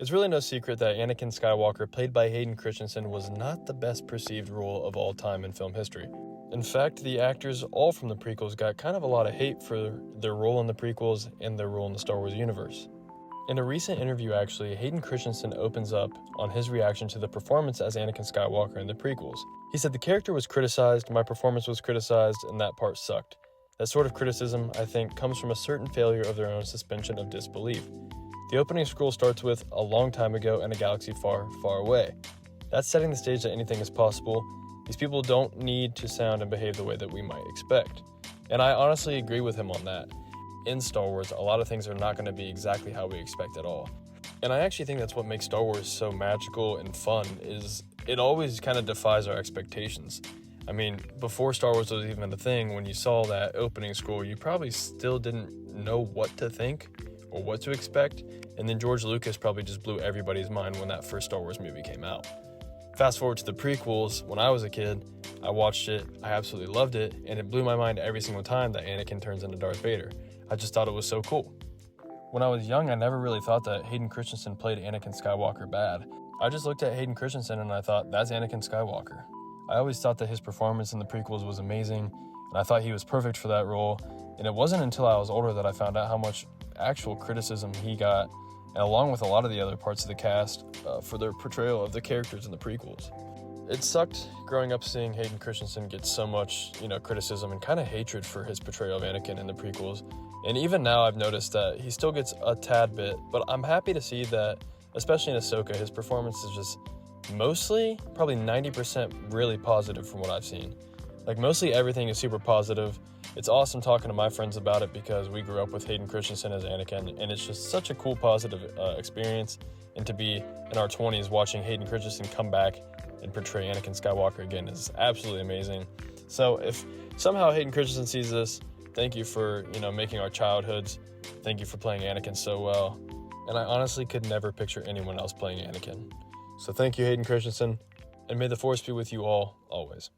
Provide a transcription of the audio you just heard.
It's really no secret that Anakin Skywalker, played by Hayden Christensen, was not the best perceived role of all time in film history. In fact, the actors, all from the prequels, got kind of a lot of hate for their role in the prequels and their role in the Star Wars universe. In a recent interview, actually, Hayden Christensen opens up on his reaction to the performance as Anakin Skywalker in the prequels. He said, "The character was criticized, my performance was criticized, and that part sucked. That sort of criticism, I think, comes from a certain failure of their own suspension of disbelief. The opening scroll starts with, 'a long time ago in a galaxy far, far away.' That's setting the stage that anything is possible. These people don't need to sound and behave the way that we might expect." And I honestly agree with him on that. In Star Wars, a lot of things are not going to be exactly how we expect at all. And I actually think that's what makes Star Wars so magical and fun, is it always kind of defies our expectations. I mean, before Star Wars was even a thing, when you saw that opening scroll, you probably still didn't know what to think or what to expect, and then George Lucas probably just blew everybody's mind when that first Star Wars movie came out. Fast forward to the prequels, when I was a kid, I watched it, I absolutely loved it, and it blew my mind every single time that Anakin turns into Darth Vader. I just thought it was so cool. When I was young, I never really thought that Hayden Christensen played Anakin Skywalker bad. I just looked at Hayden Christensen and I thought, that's Anakin Skywalker. I always thought that his performance in the prequels was amazing, and I thought he was perfect for that role, and it wasn't until I was older that I found out how much actual criticism he got, and along with a lot of the other parts of the cast, for their portrayal of the characters in the prequels. It sucked growing up seeing Hayden Christensen get so much, criticism and kind of hatred for his portrayal of Anakin in the prequels. And even now I've noticed that he still gets a tad bit, but I'm happy to see that, especially in Ahsoka, his performance is just mostly, probably 90% really positive from what I've seen. Like, mostly everything is super positive. It's awesome talking to my friends about it because we grew up with Hayden Christensen as Anakin, and it's just such a cool, positive experience. And to be in our 20s watching Hayden Christensen come back and portray Anakin Skywalker again is absolutely amazing. So if somehow Hayden Christensen sees this, thank you for, making our childhoods. Thank you for playing Anakin so well. And I honestly could never picture anyone else playing Anakin. So thank you, Hayden Christensen, and may the Force be with you all, always.